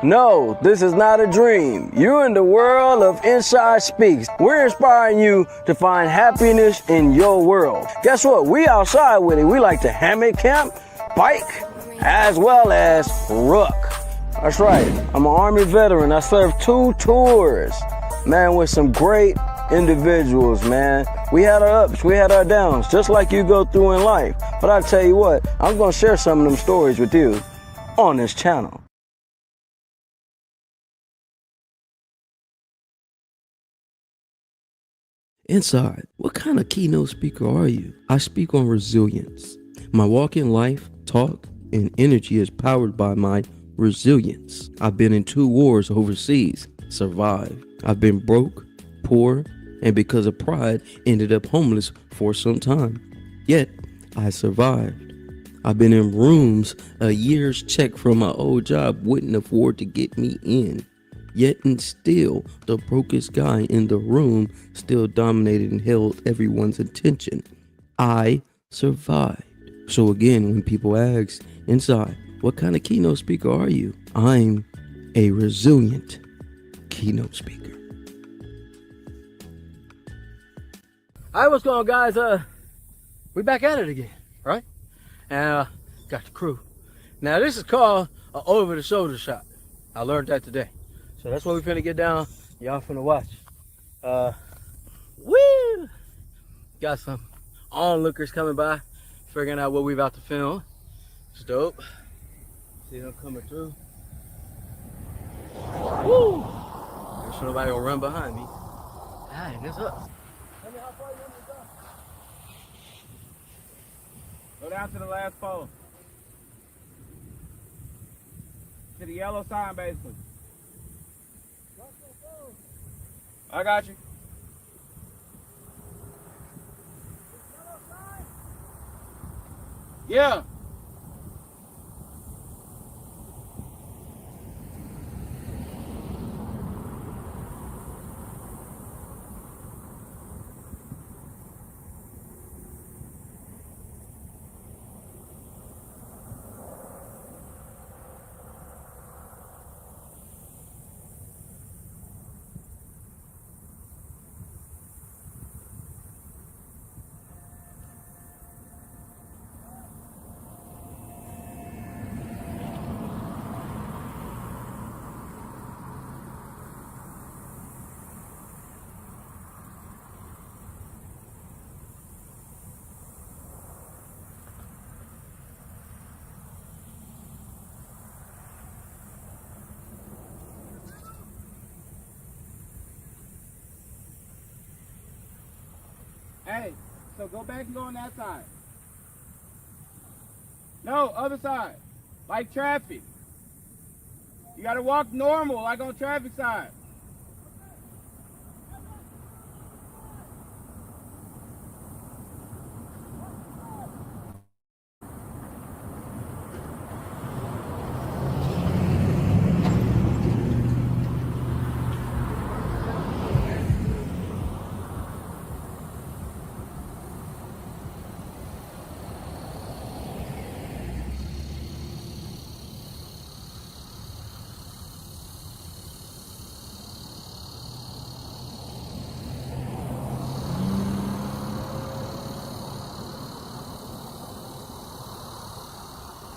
No, this is not a dream. You're in the world of Inside Speaks. We're inspiring you to find happiness in your world. Guess what? We outside with it. We like to hammock camp, bike, as well as ruck. That's right. I'm an Army veteran. I served 2 tours, man, with some great individuals, man. We had our ups, we had our downs, just like you go through in life. But I tell you what, I'm gonna share some of them stories with you on this channel. Inside, what kind of keynote speaker are you? I speak on resilience. My walk in life, talk, and energy is powered by my resilience. I've been in 2 wars overseas, survived. I've been broke, poor, and because of pride, ended up homeless for some time. Yet, I survived. I've been in rooms a year's check from my old job wouldn't afford to get me in. Yet and still, the brokest guy in the room still dominated and held everyone's attention. I survived. So again, when people ask, Inside, what kind of keynote speaker are you? I'm a resilient keynote speaker. All right, what's going on, guys? We back at it again, right? And got the crew. Now, this is called an over-the-shoulder shot. I learned that today. So that's what we finna get down. Y'all finna watch. Woo! Got some onlookers coming by, figuring out what we about to film. It's dope. See them coming through. Woo! Make sure nobody gonna run behind me. Alright, that's up. Tell me how far you want me to go. Go down to the last pole. To the yellow sign, basically. I got you. Yeah. Hey, so go back and go on that side. No, other side. Like traffic. You gotta walk normal, like on traffic side.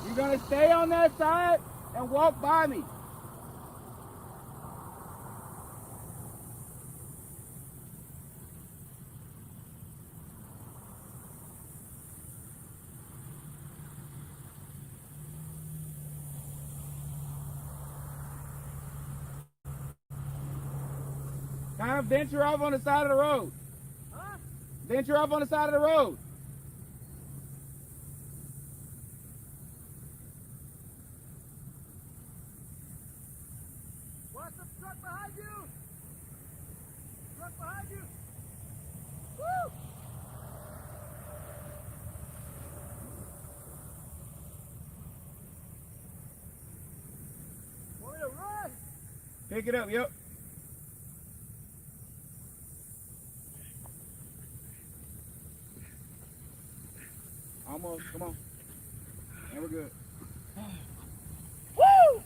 You're gonna stay on that side and walk by me. Kind of venture off on the side of the road. Huh? Venture off on the side of the road. Watch the truck behind you! Truck behind you! Woo! Want me to run? Pick it up, yep. Almost, come on. And we're good. Woo!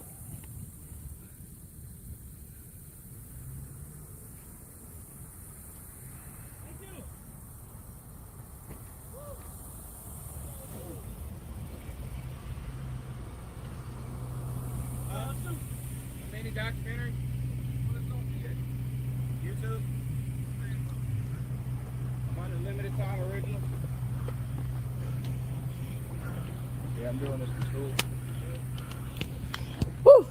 A mini documentary? YouTube? I'm on the limited time original. Yeah, I'm doing this for school. Woo!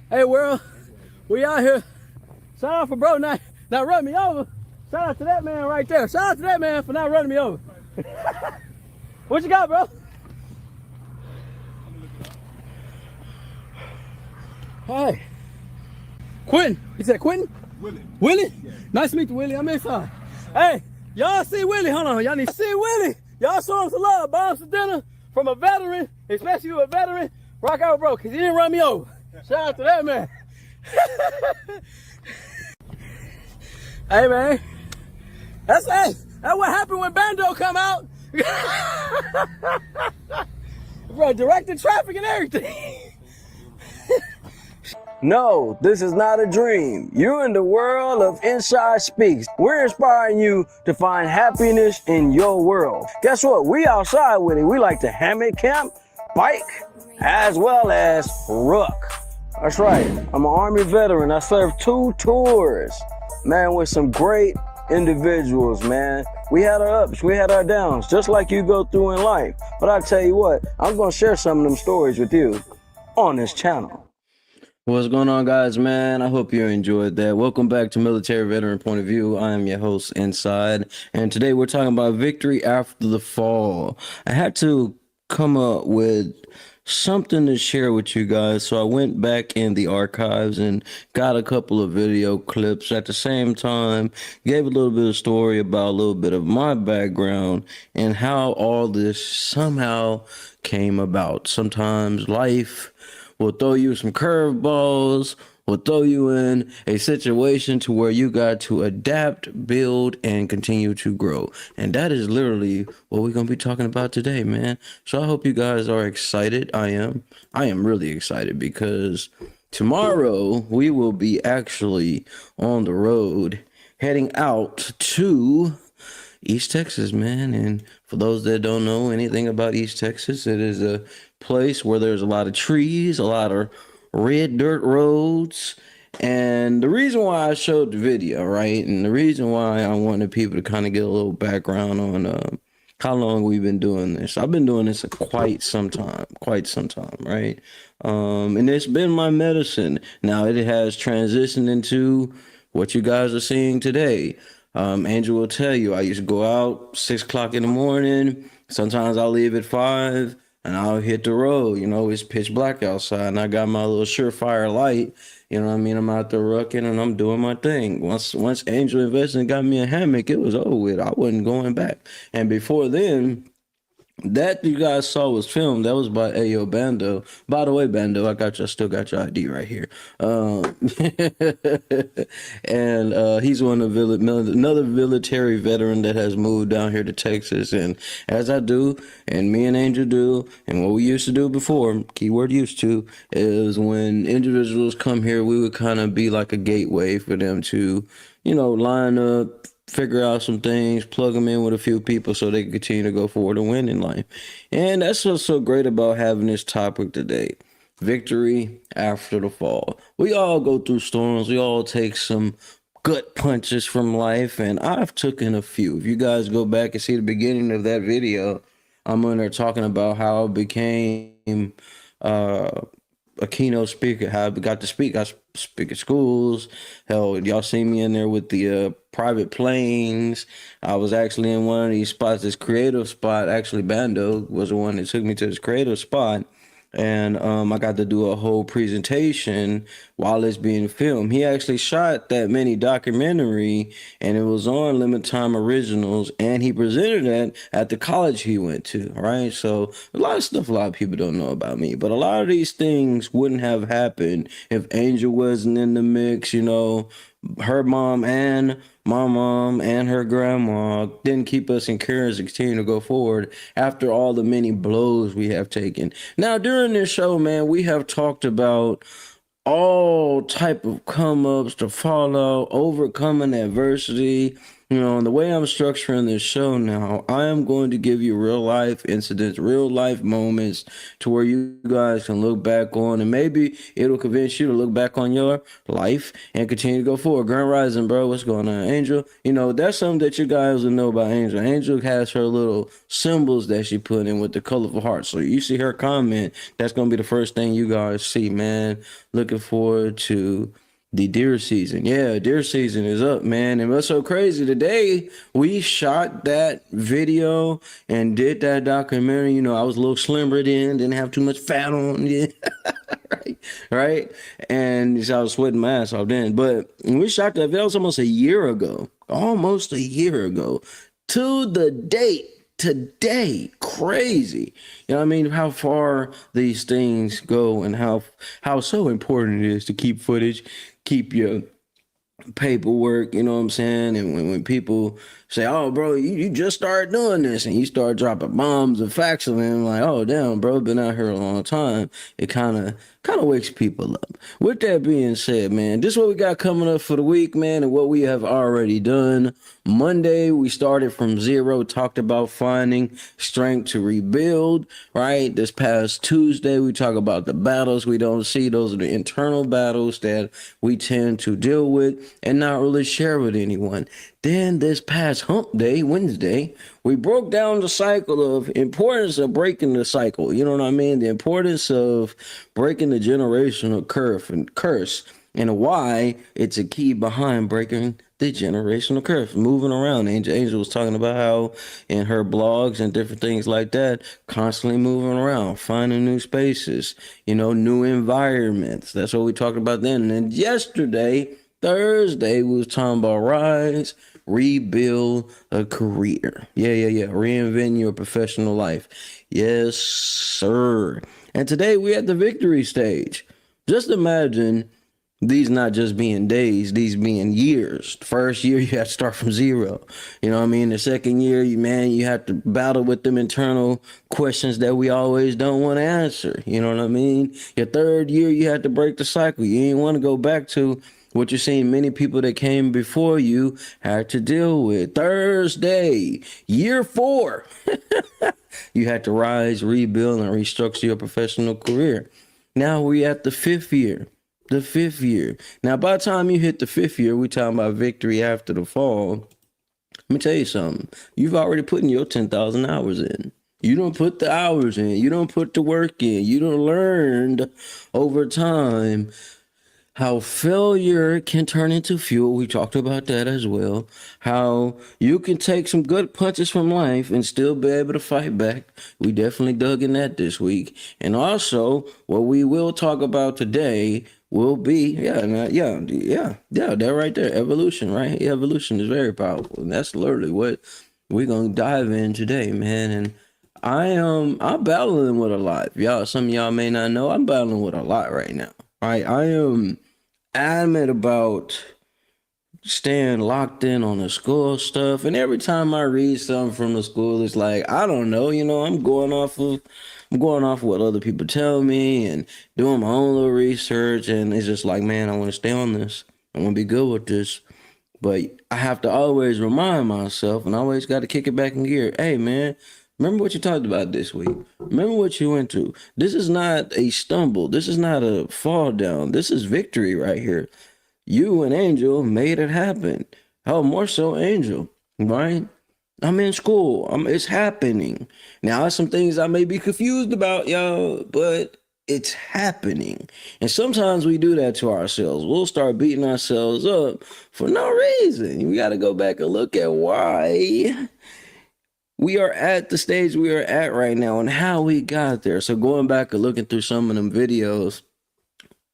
Hey, world, we out here. Shout out for bro not running me over. Shout out to that man right there. Shout out to that man for not running me over. What you got, bro? Hey. Quentin. You said Quentin? Willie. Willie? Yeah. Nice to meet you, Willie. I'm inside. Hey, y'all see Willie? Hold on. Y'all need to see Willie. Y'all show him some love. Buy him some dinner from a veteran, especially you a veteran. Rock out, bro, because he didn't run me over. Shout out to that man. Hey, man. That's what happened when Bando come out. Bro, directing traffic and everything. No, this is not a dream. You're in the world of Inside Speaks. We're inspiring you to find happiness in your world. Guess what? We outside with it. We like to hammock camp, bike, as well as ruck. That's right. I'm an Army veteran. I served 2 tours, man, with some great individuals, man. We had our ups, we had our downs, just like you go through in life. But I tell you what, I'm going to share some of them stories with you on this channel. What's going on, guys, man? I hope you enjoyed that. Welcome back to Military Veteran Point of View. I am your host, Inside, and today we're talking about victory after the fall. I had to come up with something to share with you guys, so I went back in the archives and got a couple of video clips. At the same time, gave a little bit of story about a little bit of my background and how all this somehow came about. Sometimes life will throw you some curveballs, will throw you in a situation to where you got to adapt, build, and continue to grow. And that is literally what we're going to be talking about today, man. So I hope you guys are excited. I am really excited because tomorrow we will be actually on the road heading out to East Texas, man. And for those that don't know anything about East Texas, it is a place where there's a lot of trees, a lot of red dirt roads. And the reason why I showed the video, right, and the reason why I wanted people to kind of get a little background on how long we've been doing this. I've been doing this quite some time, right? And it's been my medicine. Now it has transitioned into what you guys are seeing today. Angel will tell you, I used to go out 6 o'clock in the morning. Sometimes I'll leave at 5 and I'll hit the road. You know, it's pitch black outside and I got my little Surefire light. You know what I mean? I'm out there rucking and I'm doing my thing. Once Angel invested and got me a hammock, it was over with. I wasn't going back. And before then, that you guys saw was filmed. That was by Ayo Bando. By the way, Bando, I still got your ID right here. And he's another military veteran that has moved down here to Texas. And as I do, and me and Angel do, and what we used to do before, keyword used to, is when individuals come here, we would kind of be like a gateway for them to, you know, line up, figure out some things, plug them in with a few people so they can continue to go forward and win in life. And that's what's so great about having this topic today. Victory after the fall. We all go through storms. We all take some gut punches from life, and I've taken a few. If you guys go back and see the beginning of that video, I'm in there talking about how I became a keynote speaker, how I got to speak. I speak at schools. Hell, y'all see me in there with the private planes. I was actually in one of these spots, this creative spot. Actually, Bando was the one that took me to this creative spot. And I got to do a whole presentation while it's being filmed. He actually shot that mini documentary, and it was on Limited Time Originals, and he presented it at the college he went to, right? So a lot of stuff a lot of people don't know about me, but a lot of these things wouldn't have happened if Angel wasn't in the mix. You know, her mom and my mom and her grandma didn't keep us encouraged to continue to go forward after all the many blows we have taken. Now, during this show, man, we have talked about all type of come-ups, to fallout, overcoming adversity, You know, and the way I'm structuring this show now, I am going to give you real life incidents, real life moments to where you guys can look back on, and maybe it'll convince you to look back on your life and continue to go forward. Grand Rising, bro, what's going on? Angel, you know, that's something that you guys will know about Angel. Angel has her little symbols that she put in with the colorful hearts. So you see her comment, that's going to be the first thing you guys see, man. Looking forward to the deer season. Yeah, deer season is up, man. And what's so crazy, today we shot that video and did that documentary. You know, I was a little slimmer then, didn't have too much fat on. Yeah. right? And so I was sweating my ass off then. But when we shot that video, it was almost a year ago. Almost a year ago. To the date. Today, crazy. You know what I mean? How far these things go and how so important it is to keep footage, keep your paperwork, you know what I'm saying? And when people say, oh, bro, you just started doing this, and you start dropping bombs and facts on them, like, oh, damn, bro, been out here a long time, it kind of wakes people up. With that being said, man, this is what we got coming up for the week, man, and what we have already done. Monday, we started from zero, talked about finding strength to rebuild, right? This past Tuesday, we talk about the battles we don't see. Those are the internal battles that we tend to deal with and not really share with anyone. Then this past hump day, Wednesday, we broke down the cycle of importance of breaking the cycle. You know what I mean? The importance of breaking the generational curse and why it's a key behind breaking the generational curse. Moving around. Angel was talking about how in her blogs and different things like that, constantly moving around, finding new spaces, you know, new environments. That's what we talked about then. And then yesterday, Thursday, we was talking about rise, rebuild a career. Yeah. Reinvent your professional life. Yes, sir. And today we at the victory stage. Just imagine these not just being days, these being years. The first year, you have to start from zero. You know what I mean? The second year, you have to battle with them internal questions that we always don't want to answer. You know what I mean? Your third year, you have to break the cycle. You ain't want to go back to what you're seeing many people that came before you had to deal with. Thursday, year 4, you had to rise, rebuild, and restructure your professional career. Now we at the 5th year. The 5th year. Now, by the time you hit the 5th year, we talking about victory after the fall. Let me tell you something. You've already put in your 10,000 hours in. You don't put the hours in. You don't put the work in. You don't learned over time how failure can turn into fuel. We talked about that as well. How you can take some good punches from life and still be able to fight back. We definitely dug in that this week. And also, what we will talk about today will be, that right there, evolution, right? Evolution is very powerful. And that's literally what we're going to dive in today, man. And I'm battling with a lot. Y'all, some of y'all may not know, I'm battling with a lot right now. Right? I am adamant about staying locked in on the school stuff. And every time I read something from the school, it's like, I don't know, I'm going off of what other people tell me and doing my own little research. And it's just like, man, I want to stay on this. I want to be good with this. But I have to always remind myself, and I always got to kick it back in gear. Hey, man, remember what you talked about this week. Remember what you went through. This is not a stumble. This is not a fall down. This is victory right here. You and Angel made it happen. Hell, more so Angel, right? I'm in school. It's happening. Now, there's some things I may be confused about, y'all, but it's happening. And sometimes we do that to ourselves. We'll start beating ourselves up for no reason. We got to go back and look at why we are at the stage we are at right now and how we got there. So going back and looking through some of them videos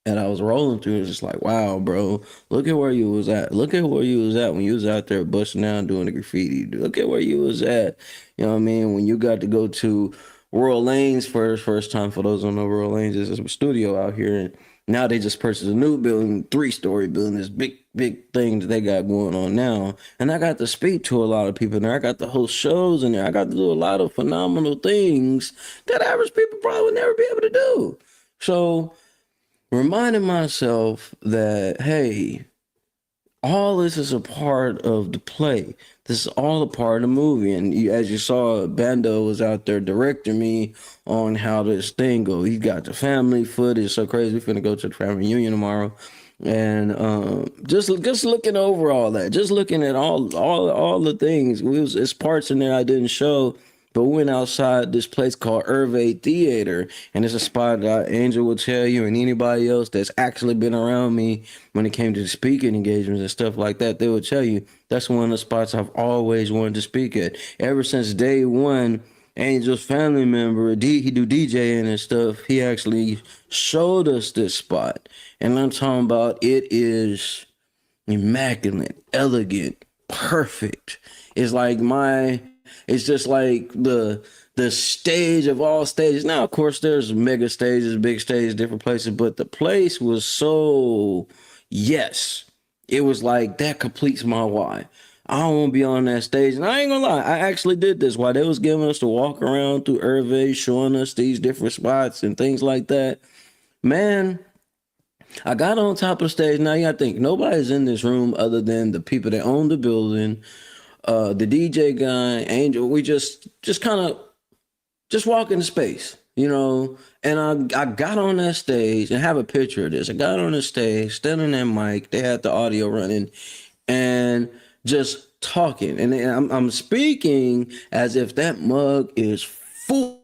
that I was rolling through, it's just like, wow, bro, look at where you was at. Look at where you was at when you was out there busting down doing the graffiti. Look at where you was at. You know what I mean? When you got to go to Royal Lanes first time. For those who don't know, Royal Lanes is a studio out here. And now they just purchased a new building, 3-story building, this big thing that they got going on now. And I got to speak to a lot of people in there. I got to host shows in there. I got to do a lot of phenomenal things that average people probably would never be able to do. So reminding myself that, hey, all this is a part of the play. This is all a part of the movie. And as you saw, Bando was out there directing me on how this thing go. He got the family footage. So crazy. We're finna go to the family reunion tomorrow. And just looking over all that, just looking at all the things. It's parts in there I didn't show. But we went outside this place called Hervé Theater, and it's a spot that Angel will tell you, and anybody else that's actually been around me when it came to speaking engagements and stuff like that, they will tell you that's one of the spots I've always wanted to speak at. Ever since day one, Angel's family member, he do DJing and stuff, he actually showed us this spot. And I'm talking about it is immaculate, elegant, perfect. It's just like the stage of all stages. Now, of course, there's mega stages, big stages, different places, but the place was so, yes, it was like that completes my why. I don't want to be on that stage. And I ain't gonna lie, I actually did this while they was giving us to walk around through Hervé, showing us these different spots and things like that. Man, I got on top of the stage. Now you gotta think, nobody's in this room other than the people that own the building, the DJ guy, Angel. We just kind of just walk into space, you know. And I got on that stage and have a picture of this. I got on the stage, standing that mic. They had the audio running, and just talking. And I'm speaking as if that mug is full,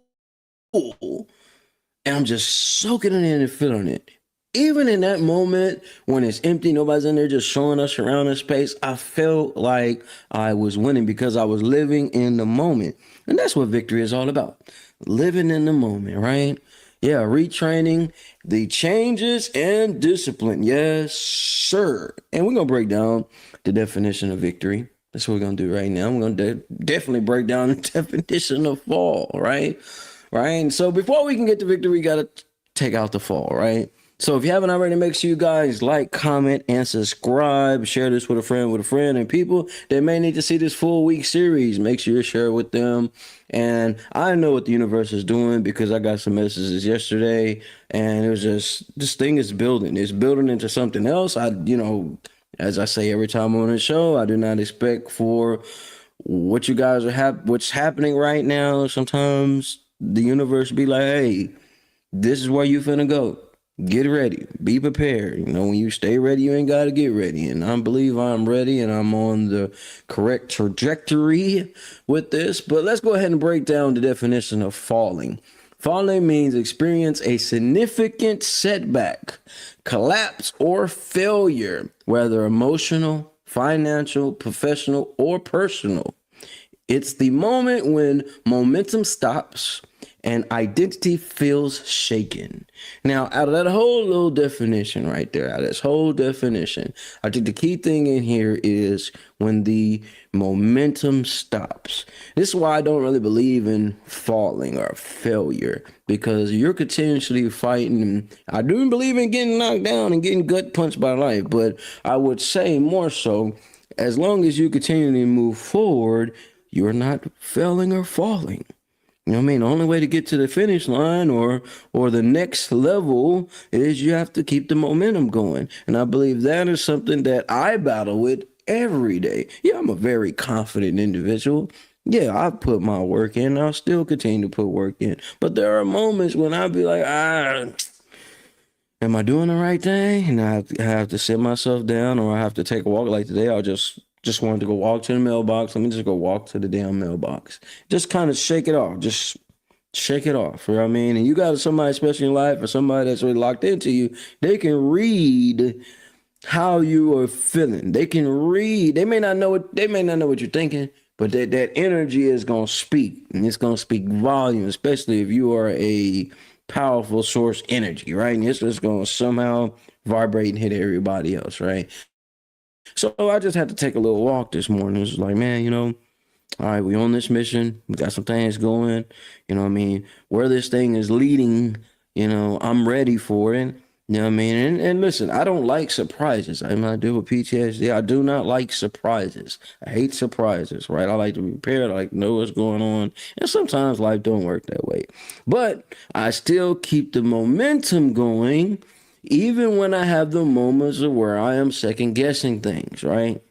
and I'm just soaking it in and feeling it. Even in that moment when it's empty, nobody's in there just showing us around the space, I felt like I was winning because I was living in the moment. And that's what victory is all about. Living in the moment, right? Yeah, retraining the changes and discipline. Yes, sir. And we're going to break down the definition of victory. That's what we're going to do right now. I'm going to definitely break down the definition of fall, right? Right? So before we can get to victory, we got to take out the fall, right? So if you haven't already, make sure you guys like, comment, and subscribe. Share this with a friend, and people that may need to see this full week series, make sure you share it with them. And I know what the universe is doing because I got some messages yesterday, and it was just, this thing is building. It's building into something else. As I say every time I'm on the show, I do not expect for what you guys are what's happening right now. Sometimes the universe be like, hey, this is where you finna go. Get ready. Be prepared. You know, when you stay ready, you ain't got to get ready. And I believe I'm ready and I'm on the correct trajectory with this. But let's go ahead and break down the definition of falling. Falling means experience a significant setback, collapse, or failure, whether emotional, financial, professional, or personal. It's the moment when momentum stops and identity feels shaken. Now, out of that whole little definition right there, out of this whole definition, I think the key thing in here is when the momentum stops. This is why I don't really believe in falling or failure, because you're continuously fighting. I do believe in getting knocked down and getting gut punched by life, but I would say more so, as long as you continually move forward, you're not failing or falling. You know what I mean? The only way to get to the finish line or the next level is you have to keep the momentum going. And I believe that is something that I battle with every day. Yeah, I'm a very confident individual. Yeah, I put my work in. I'll still continue to put work in. But there are moments when I'll be like, am I doing the right thing? And I have to sit myself down, or I have to take a walk. Like today, I just wanted to go walk to the mailbox. Let me just go walk to the damn mailbox. Just kind of shake it off. Just shake it off. You know what I mean? And you got somebody, especially in life, or somebody that's really locked into you, they can read how you are feeling. They can read. They may not know what you're thinking, but that energy is gonna speak. And it's gonna speak volume, especially if you are a powerful source energy, right? And it's just gonna somehow vibrate and hit everybody else, right? So I just had to take a little walk this morning. It was like, man, all right, we on this mission. We got some things going. You know what I mean? Where this thing is leading, I'm ready for it. You know what I mean? And listen, I don't like surprises. I'm not dealing with PTSD. I do not like surprises. I hate surprises, right? I like to be prepared. I like to know what's going on. And sometimes life don't work that way. But I still keep the momentum going even when I have the moments of where I am second guessing things, right?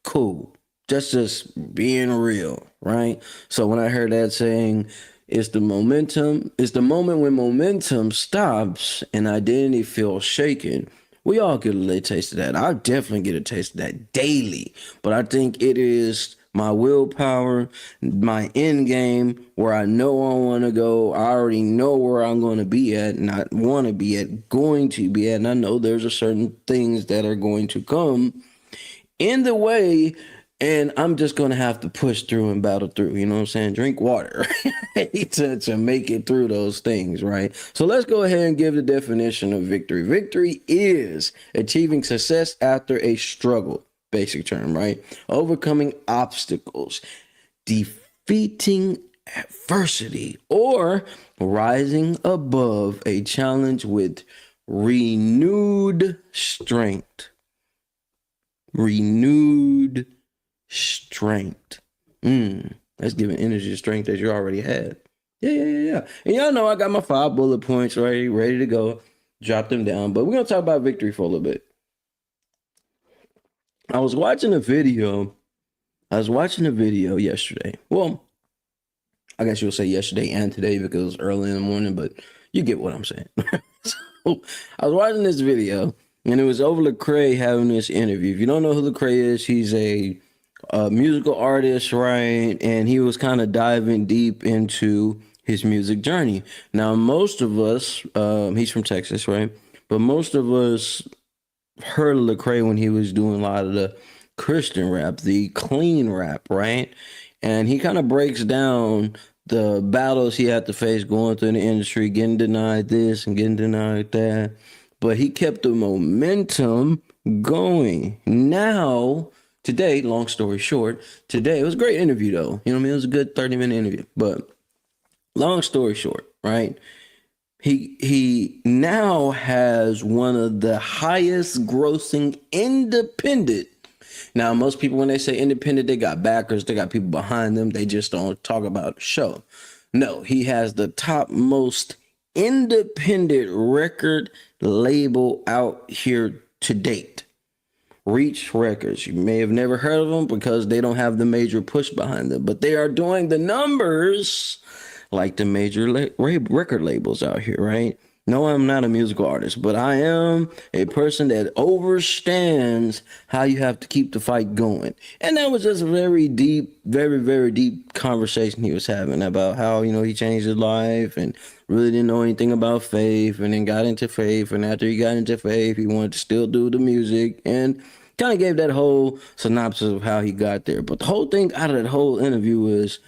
Cool. That's just being real, right? So when I heard that saying, it's the moment when momentum stops and identity feels shaken. We all get a little taste of that. I definitely get a taste of that daily. But I think it is my willpower, my end game, where I know I want to go. I already know where I'm going to be at, and I want to be at, going to be at. And I know there's a certain things that are going to come in the way, and I'm just going to have to push through and battle through. You know what I'm saying? Drink water to make it through those things, right? So let's go ahead and give the definition of victory. Victory is achieving success after a struggle. Basic term, right? Overcoming obstacles, defeating adversity, or rising above a challenge with renewed strength. Renewed strength. That's giving energy and strength that you already had. Yeah. And y'all know I got my 5 bullet points ready to go. Drop them down. But we're going to talk about victory for a little bit. I was watching a video yesterday. Well, I guess you'll say yesterday and today because it was early in the morning, but you get what I'm saying. So I was watching this video, and it was over Lecrae having this interview. If you don't know who Lecrae is, he's a musical artist, right? And he was kind of diving deep into his music journey. Now, most of us, he's from Texas, right? But most of us heard of Lecrae when he was doing a lot of the Christian rap, the clean rap, right? And he kind of breaks down the battles he had to face going through the industry, getting denied this and getting denied that. But he kept the momentum going. Now, today, long story short, it was a great interview though. You know what I mean? It was a good 30-minute interview. But long story short, right? He now has one of the highest grossing independent. Now, most people, when they say independent, they got backers, they got people behind them. They just don't talk about the show. No, he has the top most independent record label out here to date. Reach Records. You may have never heard of them because they don't have the major push behind them, but they are doing the numbers like the major record labels out here, right? No, I'm not a musical artist, but I am a person that understands how you have to keep the fight going. And that was just a very deep, very, very deep conversation he was having about how, you know, he changed his life and really didn't know anything about faith and then got into faith. And after he got into faith, he wanted to still do the music and kind of gave that whole synopsis of how he got there. But the whole thing out of that whole interview is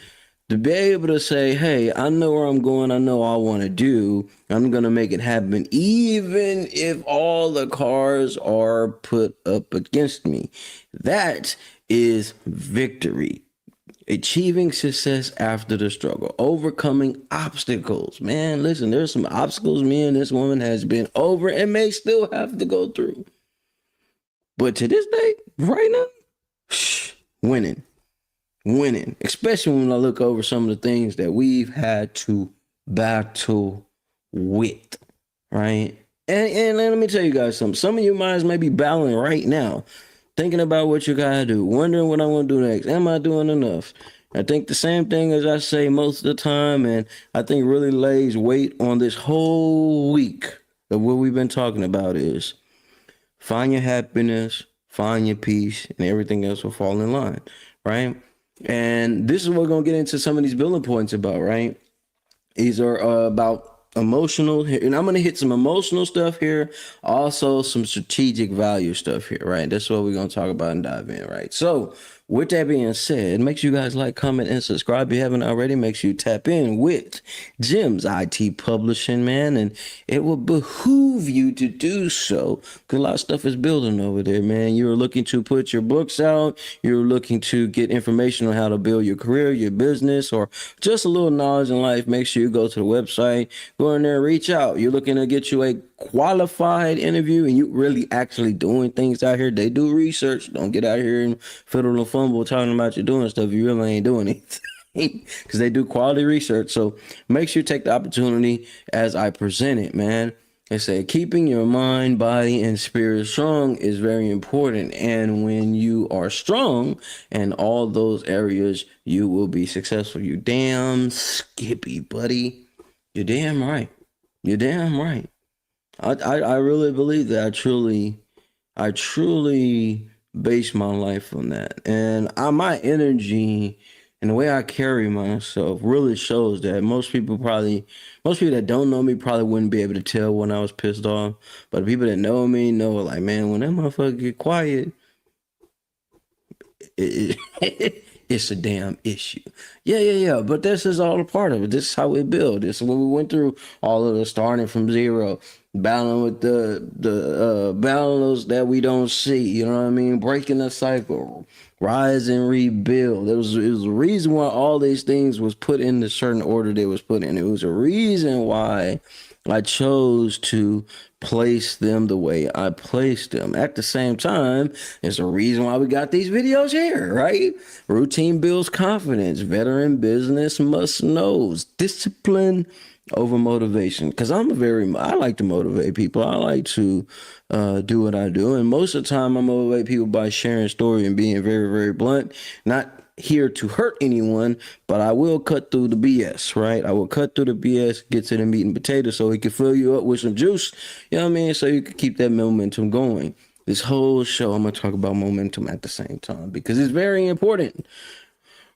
to be able to say, hey, I know where I'm going. I know what I want to do. I'm going to make it happen, even if all the cards are put up against me. That is victory. Achieving success after the struggle. Overcoming obstacles. Man, listen, there's some obstacles me and this woman has been over and may still have to go through. But to this day, right now, winning, especially when I look over some of the things that we've had to battle with, right? And let me tell you guys something. Some of you minds may be battling right now, thinking about what you gotta do, wondering what I want to do next. Am I doing enough? I think the same thing as I say most of the time, and I think really lays weight on this whole week of what we've been talking about is find your happiness, find your peace, and everything else will fall in line, right? And this is what we're going to get into some of these bullet points about, right? These are about emotional, and I'm going to hit some emotional stuff here, also some strategic value stuff here, right? That's what we're going to talk about and dive in, right? So with that being said, make sure you guys like, comment, and subscribe if you haven't already. Make sure you tap in with Jim's IT Publishing, man, and it will behoove you to do so because a lot of stuff is building over there, man. You're looking to put your books out. You're looking to get information on how to build your career, your business, or just a little knowledge in life. Make sure you go to the website, go in there, reach out. You're looking to get you a qualified interview and you really actually doing things out here. They do research. Don't get out here and fiddle and fumble talking about you doing stuff. You really ain't doing anything because they do quality research. So make sure you take the opportunity as I present it, man. It said keeping your mind, body, and spirit strong is very important. And when you are strong in all those areas, you will be successful. You damn skippy, buddy. You're damn right. You're damn right. I really believe that. I truly base my life on that. And my energy and the way I carry myself really shows that most people that don't know me probably wouldn't be able to tell when I was pissed off. But the people that know me know, like, man, when that motherfucker get quiet, it's a damn issue. Yeah. But this is all a part of it. This is how we build. This is what we went through. All of the starting from zero, battling with the battles that we don't see. You know what I mean? Breaking the cycle, rise and rebuild. It was a reason why all these things was put in the certain order they was put in. It was a reason why I chose to place them the way I placed them. At the same time, there's a reason why we got these videos here, right? Routine builds confidence. Veteran business must knows. Discipline over motivation. Because I like to motivate people. I like to do what I do. And most of the time, I motivate people by sharing story and being very, very blunt. Not here to hurt anyone, but I will cut through the BS, right? I will cut through the BS, get to the meat and potatoes so he can fill you up with some juice, you know what I mean? So you can keep that momentum going. This whole show, I'm going to talk about momentum at the same time because it's very important,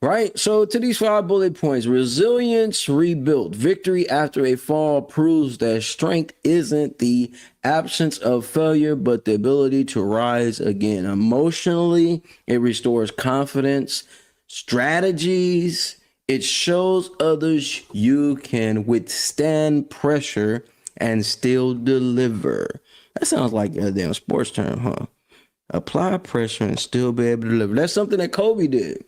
right? So to these 5 bullet points: resilience rebuilt. Victory after a fall proves that strength isn't the absence of failure, but the ability to rise again. Emotionally, it restores confidence. Strategies, it shows others you can withstand pressure and still deliver. That sounds like a damn sports term, huh? Apply pressure and still be able to deliver. That's something that Kobe did.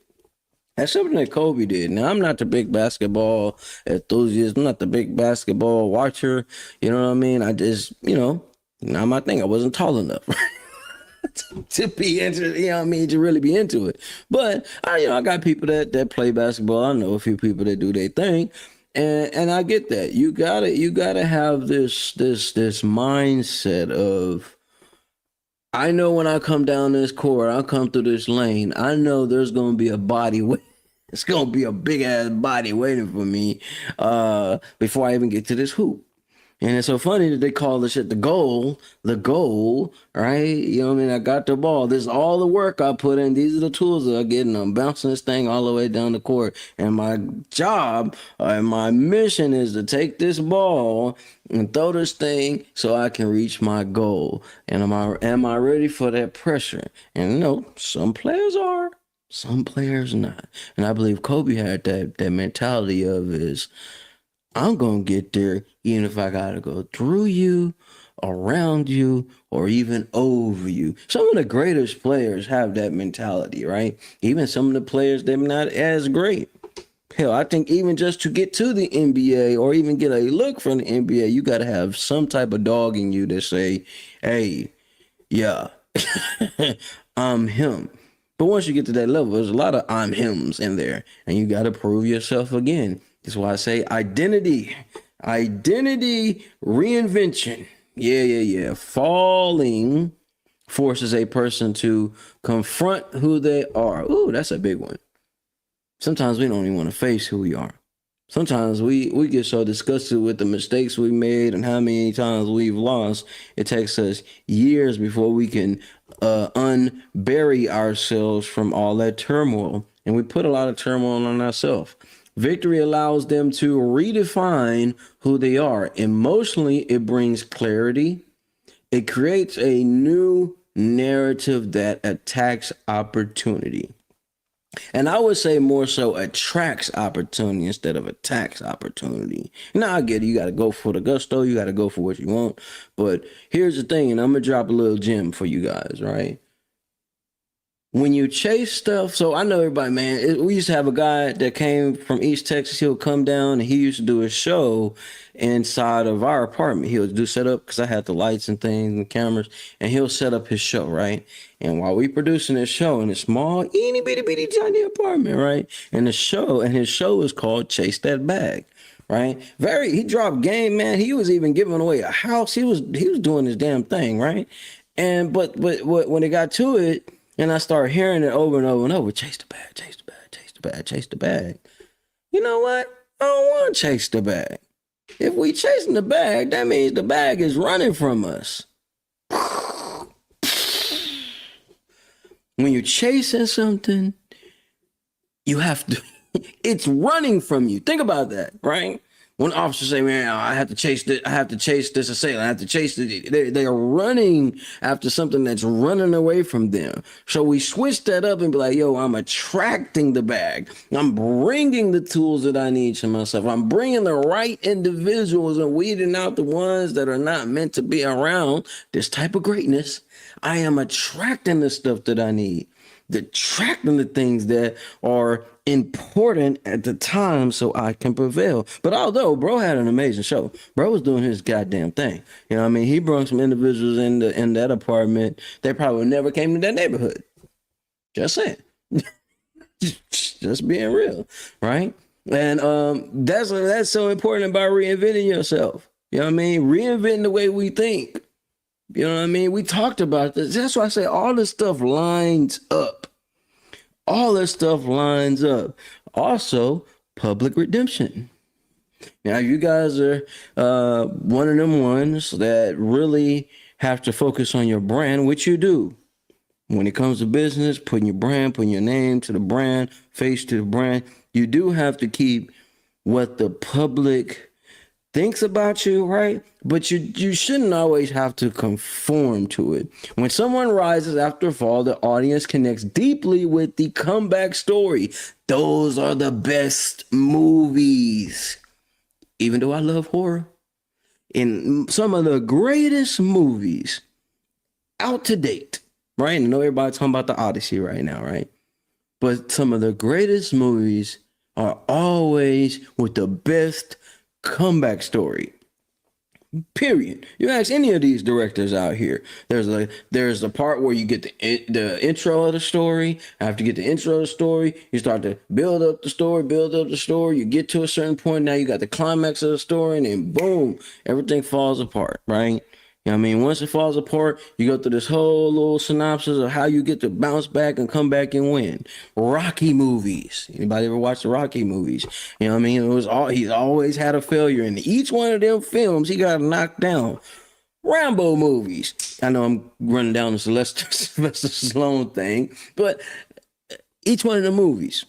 Now, I'm not the big basketball enthusiast. I'm not the big basketball watcher. You know what I mean? I just, not my thing. I wasn't tall enough to be into, to really be into it. But I got people that play basketball. I know a few people that do their thing, and I get that. You gotta have this mindset of, I know when I come down this court, I'll come through this lane, I know there's gonna be a body waiting. It's gonna be a big ass body waiting for me before I even get to this hoop. And it's so funny that they call this shit the goal, right? You know what I mean? I got the ball. This is all the work I put in. These are the tools that I get, and I'm bouncing this thing all the way down the court. And my job and my mission is to take this ball and throw this thing so I can reach my goal. And am I ready for that pressure? And some players are, some players not. And I believe Kobe had that mentality of I'm going to get there even if I got to go through you, around you, or even over you. Some of the greatest players have that mentality, right? Even some of the players that are not as great. Hell, I think even just to get to the NBA or even get a look from the NBA, you got to have some type of dog in you that say, hey, yeah, I'm him. But once you get to that level, there's a lot of I'm hims in there, and you got to prove yourself again. That's why I say identity reinvention. Yeah. Falling forces a person to confront who they are. Ooh, that's a big one. Sometimes we don't even want to face who we are. Sometimes we get so disgusted with the mistakes we made and how many times we've lost. It takes us years before we can unbury ourselves from all that turmoil. And we put a lot of turmoil on ourselves. Victory allows them to redefine who they are. Emotionally, it brings clarity. It creates a new narrative that attacks opportunity. And I would say more so attracts opportunity instead of attacks opportunity. Now, I get it. You got to go for the gusto. You got to go for what you want. But here's the thing, and I'm going to drop a little gem for you guys, right? When you chase stuff, so I know everybody, man, we used to have a guy that came from East Texas. He'll come down and he used to do a show inside of our apartment. He'll do set up because I had the lights and things and cameras, and he'll set up his show, right? And while we producing this show in a small, itty bitty tiny apartment, right? And his show is called Chase That Bag, right? He dropped game, man. He was even giving away a house. He was doing his damn thing, right? And but when it got to it, and I started hearing it over and over and over, chase the bag, chase the bag, chase the bag, chase the bag. You know what? I don't want to chase the bag. If we chasing the bag, that means the bag is running from us. When you're chasing something, you have to, it's running from you. Think about that, right? When officers say, man, I have to chase this, assailant, I have to chase it. They are running after something that's running away from them. So we switch that up and be like, yo, I'm attracting the bag. I'm bringing the tools that I need to myself. I'm bringing the right individuals and weeding out the ones that are not meant to be around this type of greatness. I am attracting the stuff that I need. Attracting the things that are important at the time so I can prevail. But although bro had an amazing show, bro was doing his goddamn thing. You know what I mean? He brought some individuals in that apartment that probably never came to that neighborhood. Just saying. Just being real, right? And that's so important about reinventing yourself. You know what I mean? Reinventing the way we think. You know what I mean? We talked about this. That's why I say all this stuff lines up. All this stuff lines up. Also, public redemption. Now, you guys are one of them ones that really have to focus on your brand, which you do. When it comes to business, putting your brand, putting your name to the brand, face to the brand, you do have to keep what the public thinks about you, right? But you shouldn't always have to conform to it. When someone rises after a fall, the audience connects deeply with the comeback story. Those are the best movies. Even though I love horror, in some of the greatest movies out to date, right? I know everybody's talking about the Odyssey right now, right? But some of the greatest movies are always with the best comeback story. Period. You ask any of these directors out here, there's the part where you get the intro of the story. After you get the intro of the story, you start to build up the story. You get to a certain point, now you got the climax of the story, and then boom, everything falls apart, right? You know what I mean? Once it falls apart, you go through this whole little synopsis of how you get to bounce back and come back and win. Rocky movies. Anybody ever watch the Rocky movies? You know what I mean? He's always had a failure in each one of them films. He got knocked down. Rambo movies. I know I'm running down the Sylvester Stallone thing, but each one of the movies,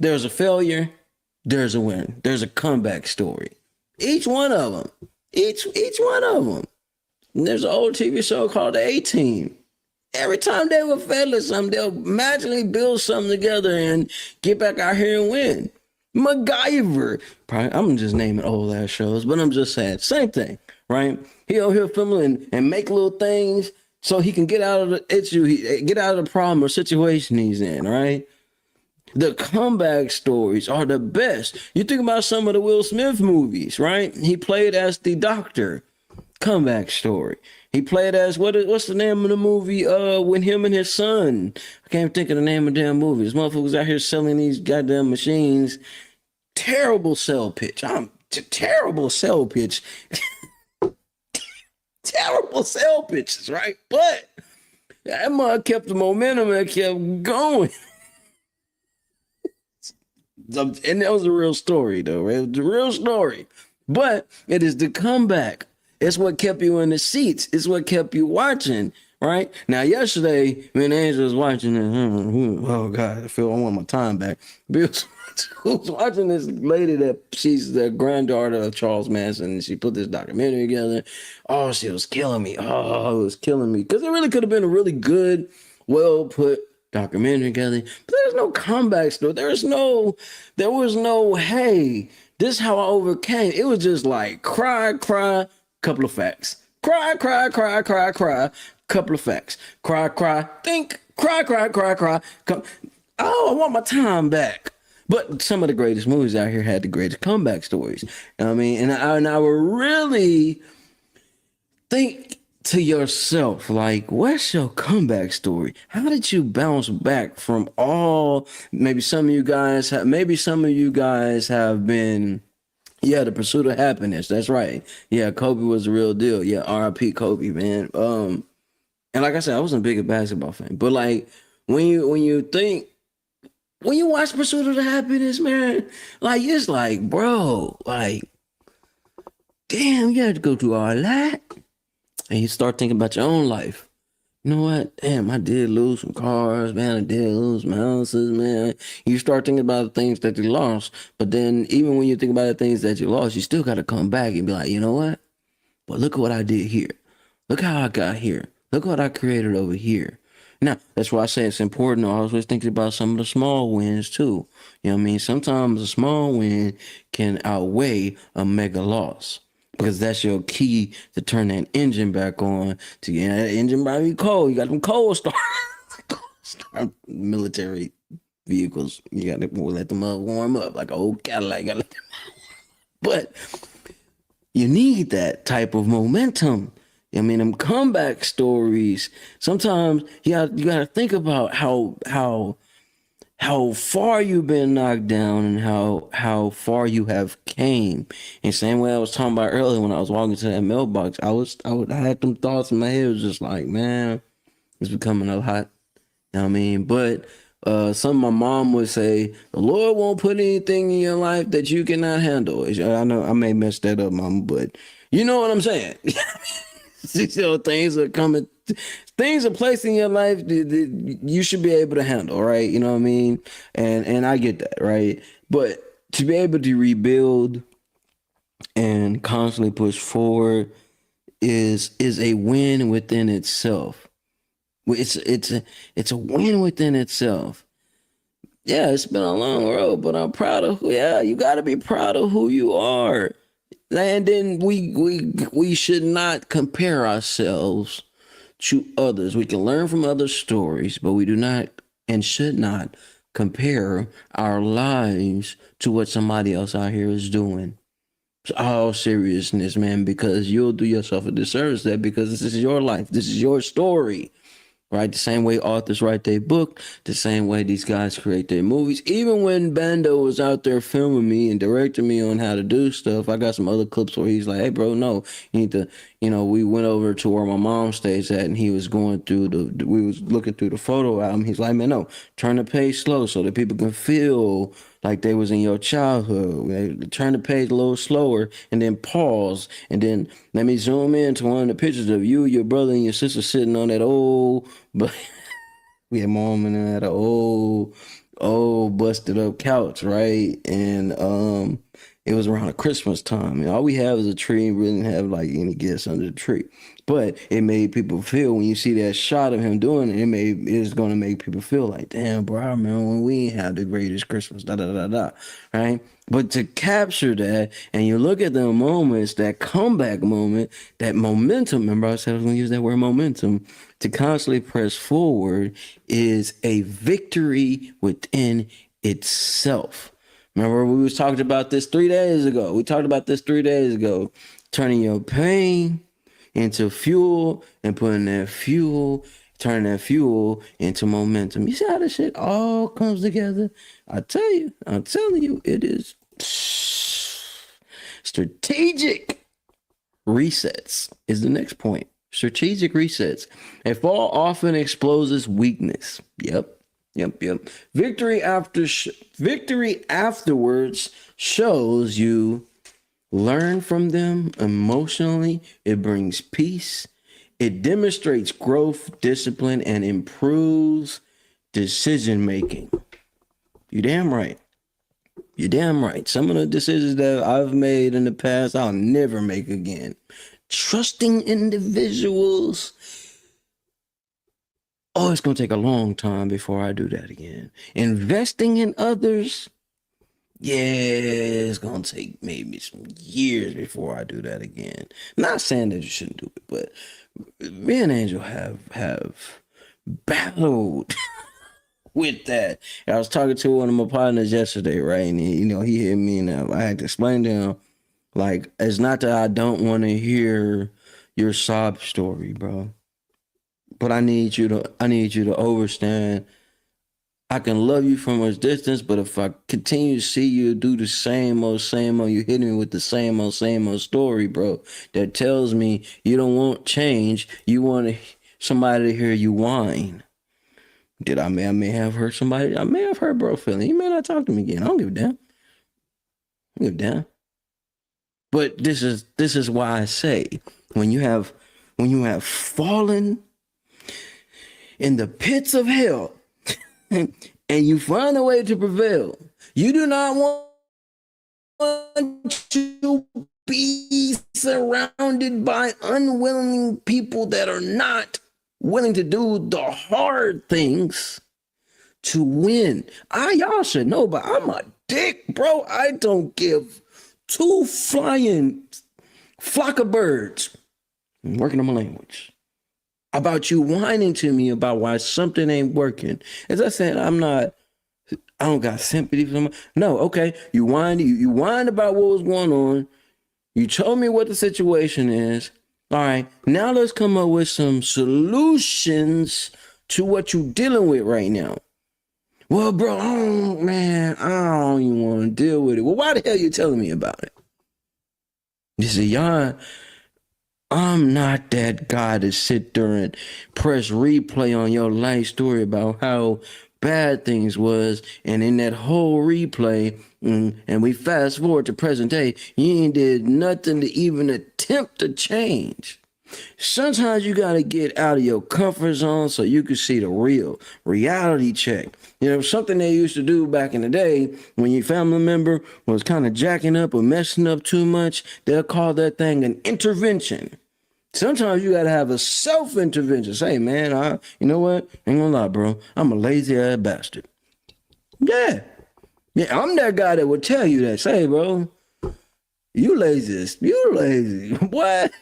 there's a failure, there's a win, there's a comeback story. Each one of them. Each one of them. And there's an old TV show called The A-Team. Every time they would fail at something, they'll magically build something together and get back out here and win. MacGyver. Probably, I'm just naming old ass shows, but I'm just saying, same thing, right? He'll film and make little things so he can get out of the issue, get out of the problem or situation he's in, right? The comeback stories are the best. You think about some of the Will Smith movies, right? He played as the doctor. Comeback story. He played as what's the name of the movie? When him and his son. I can't think of the name of the damn movie. This motherfucker's out here selling these goddamn machines. Terrible sell pitch. Terrible sell pitch. Terrible sell pitches, right? But that mother kept the momentum and kept going. And that was a real story, though. Right? It was a real story. But it is the comeback. It's what kept you in the seats. It's what kept you watching, right? Now, yesterday, when Angel was watching it, oh, God, I want my time back. Bill was watching this lady that she's the granddaughter of Charles Manson, and she put this documentary together. Oh, she was killing me. Oh, it was killing me. Because it really could have been a really good, well-put documentary together. But there's no comeback story. There was no, hey, this is how I overcame. It was just like cry, couple of facts. Cry, couple of facts. Cry, think, cry. Oh, I want my time back. But some of the greatest movies out here had the greatest comeback stories. You know what I mean? And I would really think to yourself, like, what's your comeback story? How did you bounce back from maybe some of you guys have been Yeah, the pursuit of happiness. That's right. Yeah, Kobe was the real deal. Yeah, R.I.P. Kobe, man. And like I said, I wasn't a big basketball fan, but like when you watch Pursuit of the Happiness, man, like it's like, bro, like, damn, you had to go through all that, and you start thinking about your own life. You know what? Damn, I did lose some cars, man. I did lose some houses, man. You start thinking about the things that you lost, but then even when you think about the things that you lost, you still got to come back and be like, you know what? But look at what I did here. Look how I got here. Look what I created over here. Now, that's why I say it's important to always think about some of the small wins too. You know what I mean? Sometimes a small win can outweigh a mega loss because that's your key to turn that engine back on. To get that engine might be cold. You got them cold start, military vehicles. You got to let them warm up like an old Cadillac. But you need that type of momentum. I mean, them comeback stories. Sometimes you got to think about how far you've been knocked down and how far you have came. And same way I was talking about earlier when I was walking to that mailbox, I had them thoughts in my head. It was just like, man, it's becoming a lot. You know what I mean? But something my mom would say, the Lord won't put anything in your life that you cannot handle. I know I may mess that up, mom, but you know what I'm saying. You know, things are coming, things are placed in your life that you should be able to handle, right? You know what I mean? And I get that, right? But to be able to rebuild and constantly push forward is a win within itself. It's a win within itself. Yeah, it's been a long road, but I'm proud of you got to be proud of who you are. And then we should not compare ourselves to others. We can learn from other stories, but we do not and should not compare our lives to what somebody else out here is doing. So all seriousness, man, because you'll do yourself a disservice that because this is your life. This is your story. Right? The same way authors write their book, the same way these guys create their movies. Even when Bando was out there filming me and directing me on how to do stuff, I got some other clips where he's like, hey, bro, no, you need to, we went over to where my mom stays at and he was going through we was looking through the photo album. He's like, man, no, turn the page slow so that people can feel like they was in your childhood. Turn the page a little slower and then pause and then let me zoom in to one of the pictures of you, your brother, and your sister sitting on that old, but we had mom and that old busted up couch, right? And it was around Christmas time, and all we have is a tree. We didn't have like any gifts under the tree, but it made people feel when you see that shot of him doing it. It's gonna make people feel like, damn, bro, I remember when we didn't have the greatest Christmas, right? But to capture that, and you look at the moments, that comeback moment, that momentum. Remember, I said I was gonna use that word momentum. To constantly press forward is a victory within itself. Remember, we was talking about this 3 days ago. Turning your pain into fuel and putting that fuel, turning that fuel into momentum. You see how this shit all comes together? I'm telling you, it is strategic resets is the next point. Strategic resets. A fall often exposes weakness. Yep. Victory afterwards shows you learn from them emotionally. It brings peace. It demonstrates growth, discipline, and improves decision making. You're damn right. Some of the decisions that I've made in the past, I'll never make again. Trusting individuals. Oh, it's going to take a long time before I do that again. Investing in others. Yeah, it's going to take maybe some years before I do that again. Not saying that you shouldn't do it, but me and Angel have battled with that. I was talking to one of my partners yesterday, right? And he hit me and I had to explain to him, like, it's not that I don't want to hear your sob story, bro. But I need you to understand I can love you from a distance, but if I continue to see you do the same old, you hit me with the same old story, bro, that tells me you don't want change. You want somebody to hear you whine. I may have hurt somebody. I may have hurt bro feeling. He may not talk to me again. I don't give a damn. I don't give a damn. But this is why I say when you have fallen in the pits of hell and you find a way to prevail, you do not want to be surrounded by unwilling people that are not willing to do the hard things to win. Y'all should know, but I'm a dick, bro. I don't give two flying flock of birds. I'm working on my language. About you whining to me about why something ain't working. As I said, I don't got sympathy for someone. No, okay. You whined about what was going on. You told me what the situation is. All right, now let's come up with some solutions to what you're dealing with right now. Well, bro, I don't even want to deal with it. Well, why the hell you telling me about it? You see, y'all, I'm not that guy to sit there and press replay on your life story about how bad things was, and in that whole replay, and we fast forward to present day, you ain't did nothing to even attempt to change. Sometimes you got to get out of your comfort zone so you can see the real reality check. You know, something they used to do back in the day when your family member was kind of jacking up or messing up too much, they'll call that thing an intervention. Sometimes you got to have a self-intervention. Say, man, you know what? Ain't gonna lie, bro. I'm a lazy ass bastard. Yeah, I'm that guy that would tell you that. Say, bro, you lazy. What?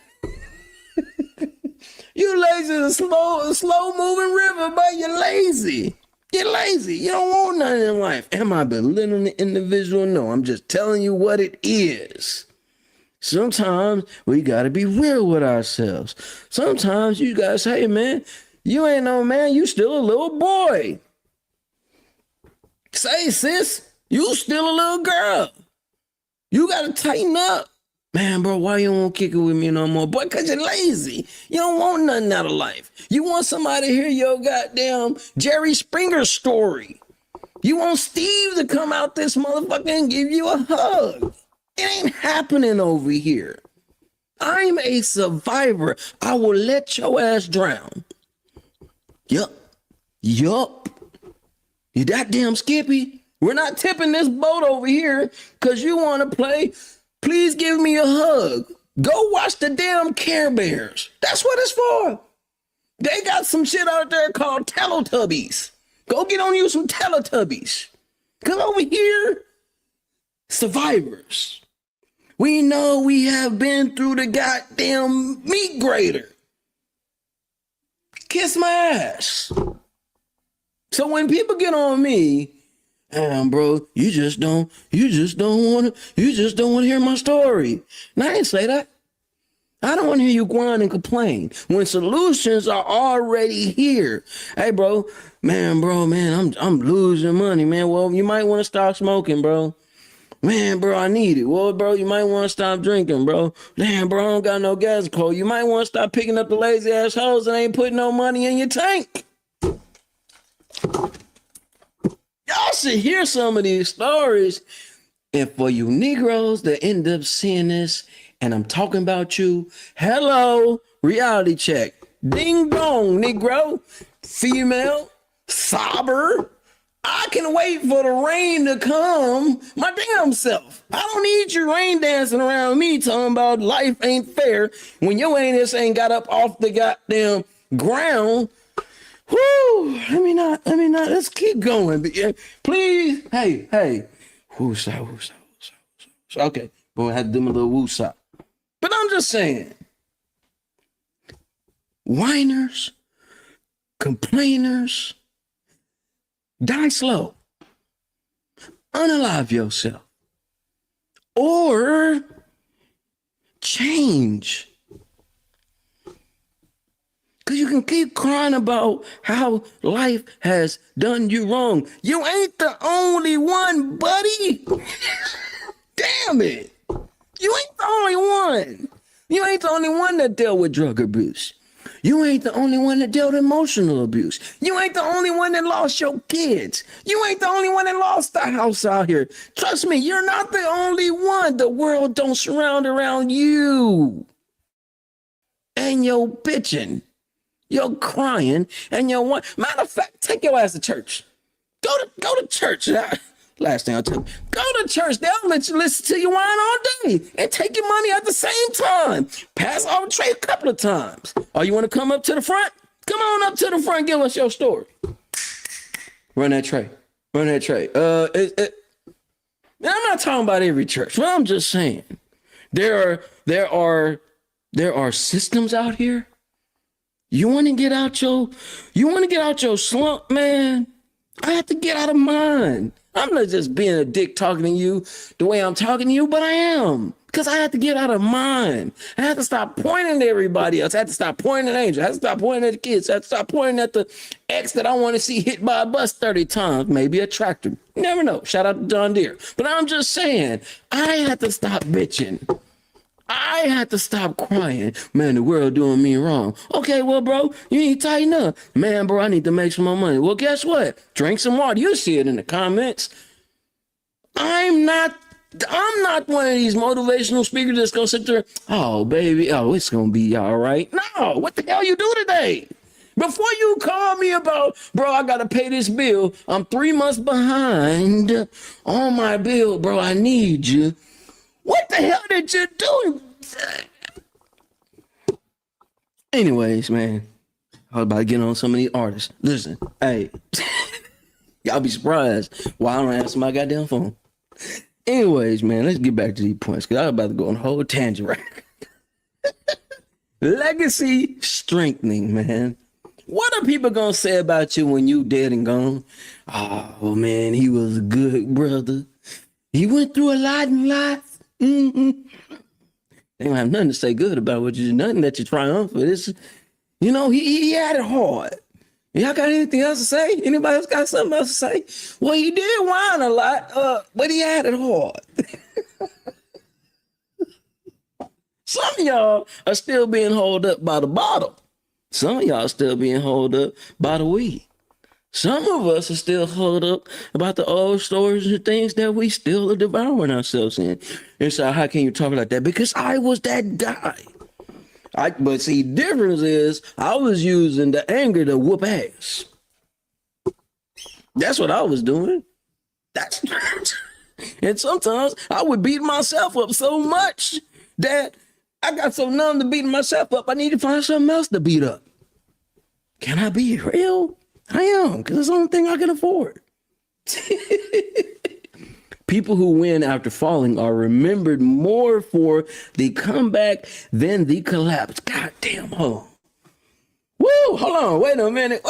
You lazy as a slow moving river, but you're lazy. You're lazy. You don't want nothing in life. Am I belittling the individual? No, I'm just telling you what it is. Sometimes we got to be real with ourselves. Sometimes you got to say, hey, man, you ain't no man. You still a little boy. Say, sis, you still a little girl. You got to tighten up. Man, bro, why you don't want to kick it with me no more? Boy, because you're lazy. You don't want nothing out of life. You want somebody to hear your goddamn Jerry Springer story. You want Steve to come out this motherfucker and give you a hug. It ain't happening over here. I'm a survivor. I will let your ass drown. Yup. You that damn Skippy? We're not tipping this boat over here because you want to play. Please give me a hug. Go watch the damn Care Bears. That's what it's for. They got some shit out there called Teletubbies. Go get on you some Teletubbies. Because over here, survivors. We know we have been through the goddamn meat grater. Kiss my ass. So when people get on me, bro, you just don't want to hear my story. And I didn't say that. I don't want to hear you whine and complain when solutions are already here. Hey, bro, I'm losing money, man. Well, you might want to stop smoking, bro. Man, bro, I need it. Well, bro, you might want to stop drinking, bro. Damn, bro, I don't got no gas cold. You might want to stop picking up the lazy ass hoes and ain't putting no money in your tank. Y'all should hear some of these stories. And for you Negroes that end up seeing this, and I'm talking about you, hello, reality check. Ding dong, Negro, female, sober. I can wait for the rain to come my damn self. I don't need you rain dancing around me talking about life ain't fair when your anus ain't got up off the goddamn ground. Whoo, let me not, let's keep going. But yeah, please, hey. Woo-sa. Okay, but I had to do my little woo-sa. But I'm just saying, whiners, complainers, die slow. Unalive yourself. Or change. Because you can keep crying about how life has done you wrong. You ain't the only one, buddy. Damn it. You ain't the only one. You ain't the only one that dealt with drug abuse. You ain't the only one that dealt with emotional abuse. You ain't the only one that lost your kids. You ain't the only one that lost the house out here. Trust me, you're not the only one. The world don't surround around you. And you're bitching. You're crying. And you're one. Matter of fact, take your ass to church. Go to church. Last thing I'll tell you. Go to church. They'll let you listen to you whine all day and take your money at the same time. Pass all the tray a couple of times. Oh, you want to come up to the front? Come on up to the front. Give us your story. Run that tray. Run that tray. I'm not talking about every church. Well, I'm just saying there are systems out here. You want to get out your slump, man? I have to get out of mine. I'm not just being a dick talking to you the way I'm talking to you, but I am. Because I have to get out of mine. I have to stop pointing at everybody else. I have to stop pointing at Angel. I have to stop pointing at the kids. I have to stop pointing at the ex that I want to see hit by a bus 30 times, maybe a tractor. You never know. Shout out to John Deere. But I'm just saying, I have to stop bitching. I had to stop crying. Man, the world doing me wrong. Okay, well, bro, you need to tighten up. Man, bro, I need to make some more money. Well, guess what? Drink some water. You see it in the comments. I'm not one of these motivational speakers that's going to sit there, oh, baby, oh, it's going to be all right. No, what the hell you do today? Before you call me about, bro, I got to pay this bill. I'm 3 months behind on my bill, bro. I need you. What the hell did you do? Anyways, man, I was about to get on some of these artists. Listen, hey, y'all be surprised why I don't answer my goddamn phone. Anyways, man, let's get back to these points because I was about to go on a whole tangent right. Legacy strengthening, man. What are people gonna say about you when you dead and gone? Oh man, he was a good brother. He went through a lot in life. Mm-hmm. They don't have nothing to say good about what you, nothing that you triumph for. This, you know, he had it hard. Y'all got anything else to say? Anybody else got something else to say? Well, he did whine a lot, but he had it hard. Some of y'all are still being held up by the bottle. Some of y'all still being held up by the weed. Some of us are still held up about the old stories and things that we still are devouring ourselves in. And so how can you talk like that? Because I was that guy. But see, difference is I was using the anger to whoop ass. That's what I was doing. And sometimes I would beat myself up so much that I got so numb to beating myself up, I need to find something else to beat up. Can I be real? I am, because it's the only thing I can afford. People who win after falling are remembered more for the comeback than the collapse. God damn, hold on. Woo, hold on, wait a minute.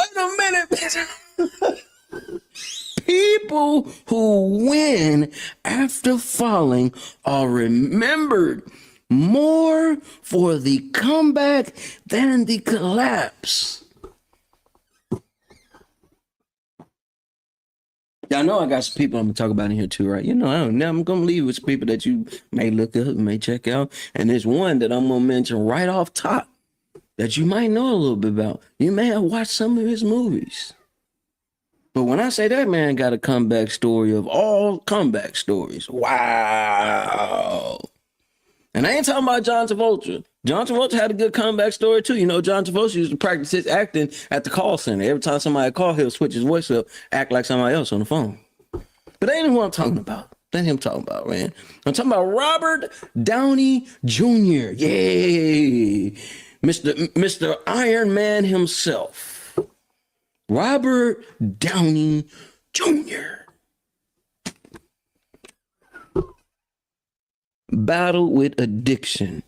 People who win after falling are remembered more for the comeback than the collapse. Y'all know I got some people I'm gonna talk about in here too, right? You know, I'm gonna leave with some people that you may look up, may check out, and there's one that I'm gonna mention right off top that you might know a little bit about. You may have watched some of his movies, but when I say that man got a comeback story of all comeback stories, wow! And I ain't talking about John Travolta. John Travolta had a good comeback story too. You know, John Travolta used to practice his acting at the call center. Every time somebody called, he'll switch his voice up, act like somebody else on the phone. But that ain't what I'm talking about. That ain't him talking about, man. I'm talking about Robert Downey Jr. Yay! Mr. Iron Man himself. Robert Downey Jr. Battled with addiction.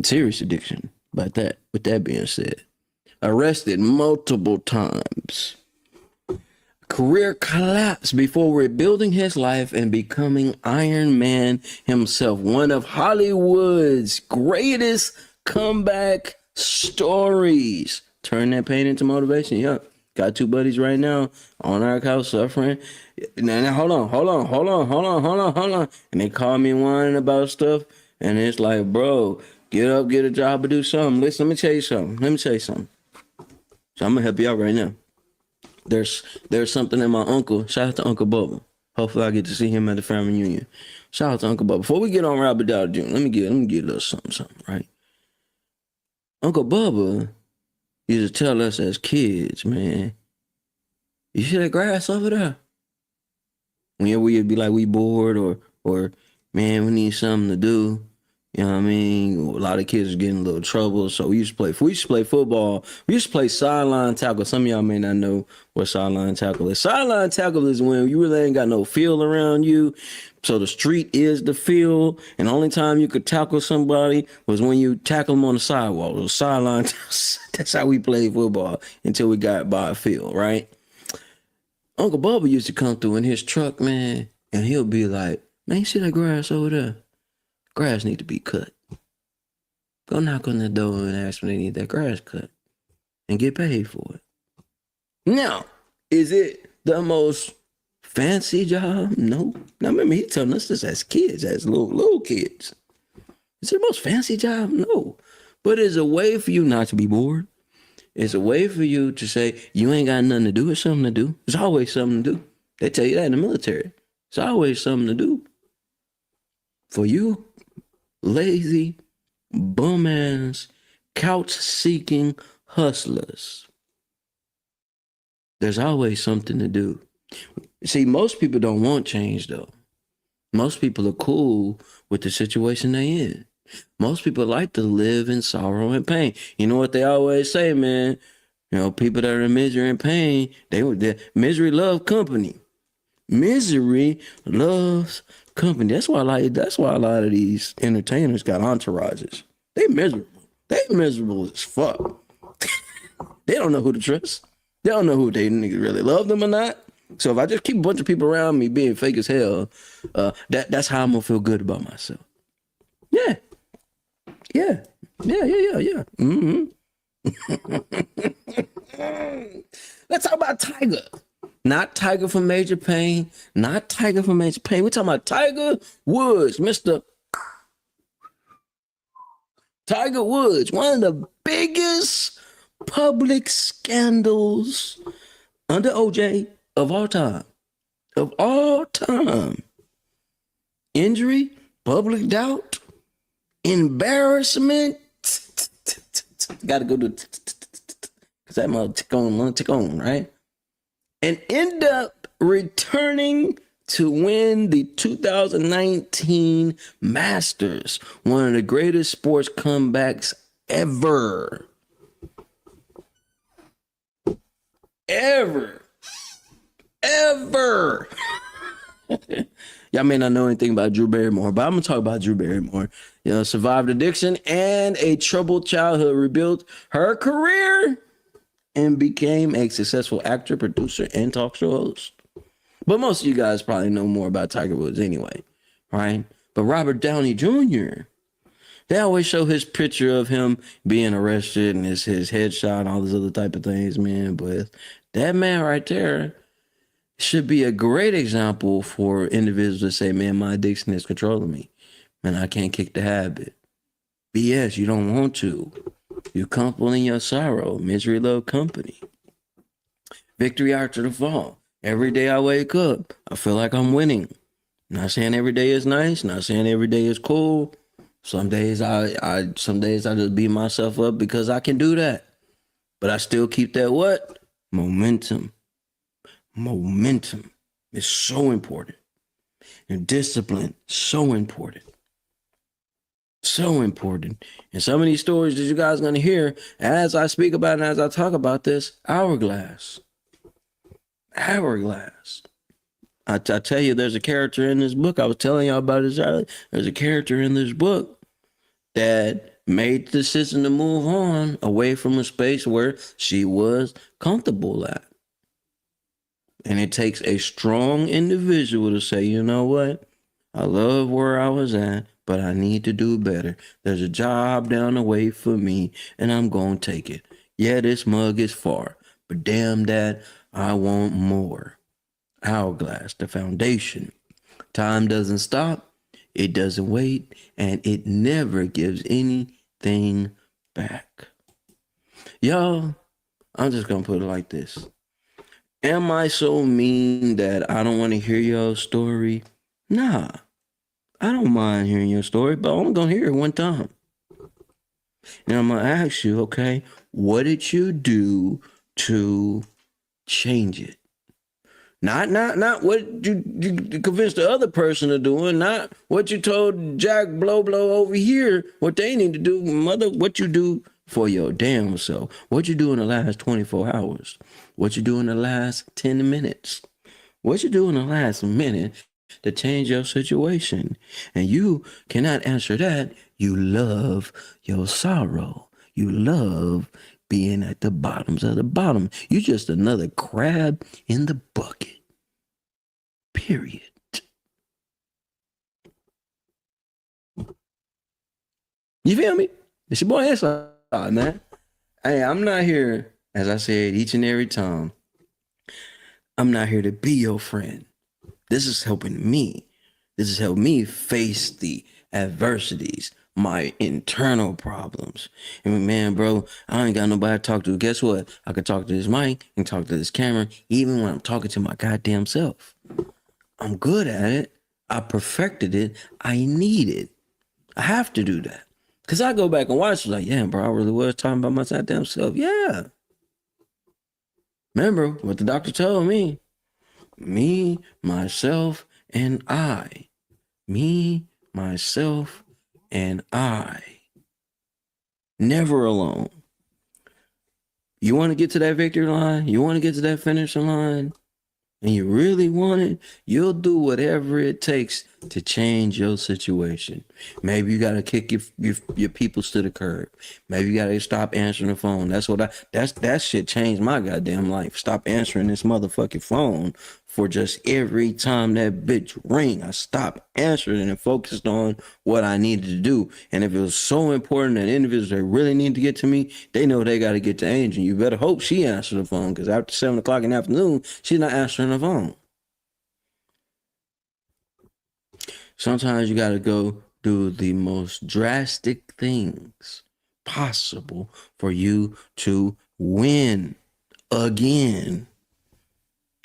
Serious addiction. With that being said, arrested multiple times. Career collapse before rebuilding his life and becoming Iron Man himself. One of Hollywood's greatest comeback stories. Turn that pain into motivation. Yup. Got two buddies right now on our couch suffering. Now, hold on. And they call me whining about stuff. And it's like, bro, get up, get a job, or do something. Listen, let me tell you something. So I'm gonna help you out right now. There's something that my uncle, shout out to Uncle Bubba. Hopefully I get to see him at the family reunion. Shout out to Uncle Bubba. Before we get on Robert Downey Jr., let me get a little something, right? Uncle Bubba used to tell us as kids, man, you see that grass over there? Whenever we'd be like, we bored or man, we need something to do. You know what I mean? A lot of kids are getting in a little trouble. So we used to play football. We used to play sideline tackle. Some of y'all may not know what sideline tackle is. Sideline tackle is when you really ain't got no field around you. So the street is the field. And the only time you could tackle somebody was when you tackle them on the sidewalk. So sideline, that's how we played football until we got by a field, right? Uncle Bubba used to come through in his truck, man, and he'll be like, man, you see that grass over there? Grass need to be cut. Go knock on the door and ask when they need that grass cut and get paid for it. Now, is it the most fancy job? No. Now, remember, he telling us this as kids, as little kids. Is it the most fancy job? No. But it's a way for you not to be bored. It's a way for you to say, you ain't got nothing to do. It's something to do. There's always something to do. They tell you that in the military. It's always something to do. For you, lazy, bum-ass, couch-seeking hustlers, there's always something to do. See, most people don't want change, though. Most people are cool with the situation they in. Most people like to live in sorrow and pain. You know what they always say, man? You know, people that are in misery and pain, misery love company. Misery loves company. That's why a lot of these entertainers got entourages. They miserable. They miserable as fuck. They don't know who to trust. They don't know who they really love them or not. So if I just keep a bunch of people around me being fake as hell, that's how I'm gonna feel good about myself. Yeah. Mm-hmm. Let's talk about Tiger. Not Tiger from Major Payne. We're talking about Tiger Woods, Mr. Tiger Woods, one of the biggest public scandals under OJ of all time. Injury, public doubt, embarrassment. Gotta go to, because that might tick on, right? And end up returning to win the 2019 Masters, one of the greatest sports comebacks ever. Y'all may not know anything about Drew Barrymore, but I'm gonna talk about Drew Barrymore. You know, survived addiction and a troubled childhood, rebuilt her career, and became a successful actor, producer, and talk show host. But most of you guys probably know more about Tiger Woods anyway, right? But Robert Downey Jr., they always show his picture of him being arrested and his headshot and all these other type of things, man. But that man right there should be a great example for individuals to say, man, my addiction is controlling me. Man, I can't kick the habit. BS, you don't want to. You're comfortable in your sorrow. Misery love company. Victory after the fall. Every day I wake up, I feel like I'm winning. Not saying every day is nice. Not saying every day is cool. Some days I just beat myself up because I can do that. But I still keep that what? Momentum. Momentum is so important. And discipline, so important. So important. And some of these stories that you guys are going to hear as I speak about and as I talk about this, hourglass. I tell you, there's a character in this book. I was telling y'all about this earlier. There's a character in this book that made the decision to move on away from a space where she was comfortable at. And it takes a strong individual to say, you know what? I love where I was at, but I need to do better. There's a job down the way for me, and I'm going to take it. Yeah, this mug is far, but damn that, I want more. Hourglass, the foundation. Time doesn't stop, it doesn't wait, and it never gives anything back. Y'all, I'm just gonna put it like this. Am I so mean that I don't want to hear your story? Nah, I don't mind hearing your story, but I'm gonna hear it one time. And I'm gonna ask you, okay, what did you do to change it? Not what you convinced the other person of doing, not what you told Jack Blow over here, what they need to do, mother, what you do for your damn self. What you do in the last 24 hours. What you do in the last 10 minutes. What you do in the last minute to change your situation. And you cannot answer that. You love your sorrow. You love being at the bottoms of the bottom. You just another crab in the bucket. Period. You feel me? It's your boy Inside, man. Hey, I'm not here, as I said each and every time, I'm not here to be your friend. This is helping me. This has helped me face the adversities, my internal problems. And man, bro, I ain't got nobody to talk to. Guess what? I can talk to this mic and talk to this camera, even when I'm talking to my goddamn self. I'm good at it. I perfected it. I need it. I have to do that. Because I go back and watch, like, yeah, bro, I really was talking about my goddamn self. Yeah. Remember what the doctor told me. Me, myself, and I. Me, myself, and I. Never alone. You want to get to that victory line? You want to get to that finish line? And you really want it, you'll do whatever it takes to change your situation. Maybe you gotta kick your peoples to the curb. Maybe you gotta stop answering the phone. That shit changed my goddamn life. Stop answering this motherfucking phone for just every time that bitch ring. I stopped answering and focused on what I needed to do. And if it was so important that individuals that really need to get to me, they know they gotta get to Angel. You better hope she answers the phone, because after 7 o'clock in the afternoon, she's not answering the phone. Sometimes you gotta go do the most drastic things possible for you to win again.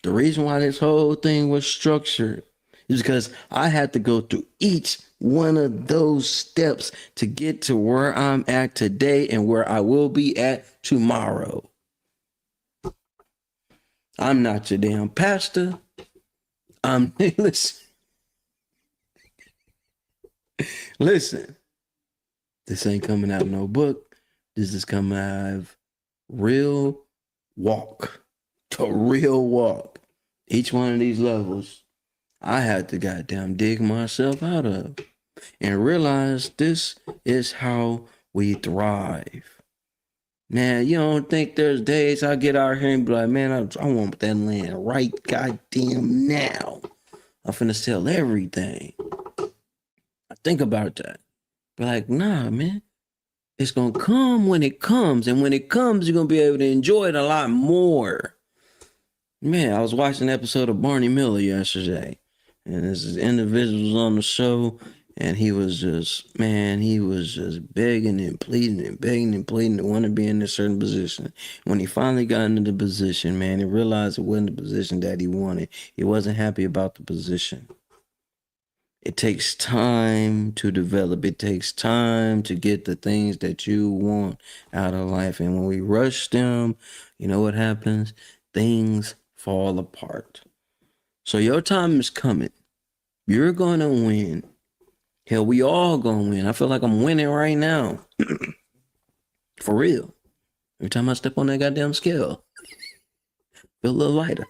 The reason why this whole thing was structured is because I had to go through each one of those steps to get to where I'm at today and where I will be at tomorrow. I'm not your damn pastor. Listen, this ain't coming out of no book. This is coming out of real walk. To real walk. Each one of these levels, I had to goddamn dig myself out of and realize this is how we thrive. Man, you don't think there's days I get out here and be like, man, I want that land right goddamn now. I'm finna sell everything. I think about that. Be like, nah, man. It's gonna come when it comes. And when it comes, you're gonna be able to enjoy it a lot more. Man, I was watching an episode of Barney Miller yesterday. And this individual was on the show. And he was just begging and pleading to want to be in a certain position. When he finally got into the position, man, he realized it wasn't the position that he wanted. He wasn't happy about the position. It takes time to develop. It takes time to get the things that you want out of life. And when we rush them, you know what happens? Things fall apart. So your time is coming. You're going to win. Hell, we all going to win. I feel like I'm winning right now. For real. Every time I step on that goddamn scale, feel a little lighter.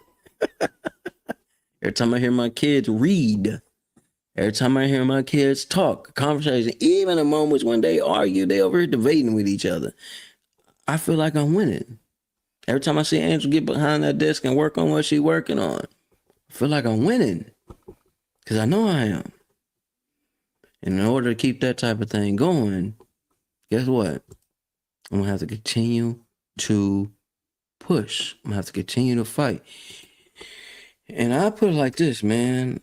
Every time I hear my kids read, every time I hear my kids talk, conversation, even the moments when they argue, they over here debating with each other, I feel like I'm winning. Every time I see Angel get behind that desk and work on what she's working on, I feel like I'm winning. Because I know I am. And in order to keep that type of thing going, guess what? I'm going to have to continue to push. I'm gonna have to continue to fight. And I put it like this, man.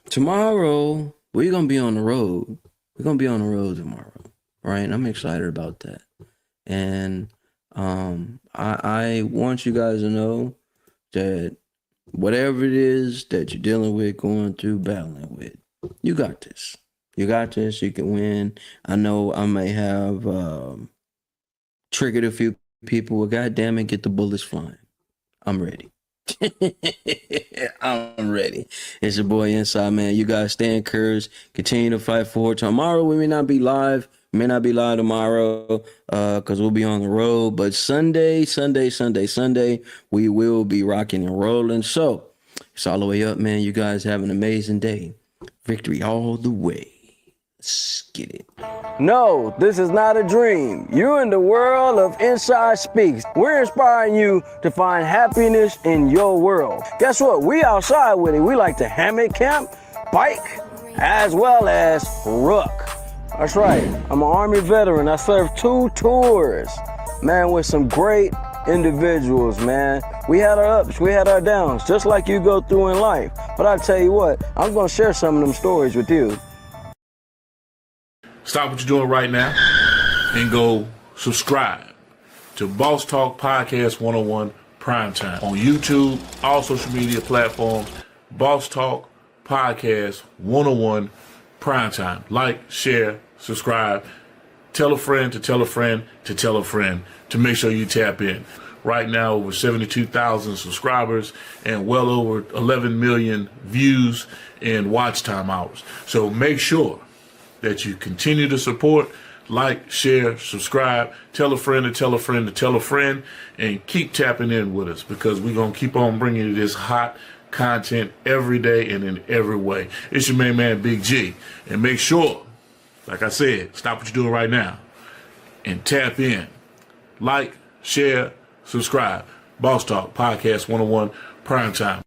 Tomorrow we're gonna be on the road. We're gonna be on the road tomorrow, right? I'm excited about that. And I want you guys to know that whatever it is that you're dealing with, going through, battling with, you got this. You got this. You can win. I know I may have triggered a few people. Well, God damn it, get the bullets flying. I'm ready. I'm ready. It's your boy Inside, man. You guys stay encouraged. Continue to fight for tomorrow. We may not be live. May not be live tomorrow because we'll be on the road. But Sunday, we will be rocking and rolling. So it's all the way up, man. You guys have an amazing day. Victory all the way. Let's get it. No, this is not a dream. You're in the world of Inside Speaks. We're inspiring you to find happiness in your world. Guess what? We outside with it. We like to hammock camp, bike, as well as rook. That's right. I'm an Army veteran. I served 2 tours, man, with some great individuals, man. We had our ups, we had our downs, just like you go through in life. But I tell you what, I'm going to share some of them stories with you. Stop what you're doing right now and go subscribe to Boss Talk Podcast 101 Primetime on YouTube, all social media platforms. Boss Talk Podcast 101 Primetime. Like, share, subscribe. Tell a friend to tell a friend to tell a friend to make sure you tap in. Right now, over 72,000 subscribers and well over 11 million views and watch time hours. So make sure that you continue to support, like, share, subscribe, tell a friend to tell a friend to tell a friend, and keep tapping in with us because we're going to keep on bringing you this hot content every day and in every way. It's your main man, Big G. And make sure, like I said, stop what you're doing right now and tap in. Like, share, subscribe. Boss Talk Podcast 101 Primetime.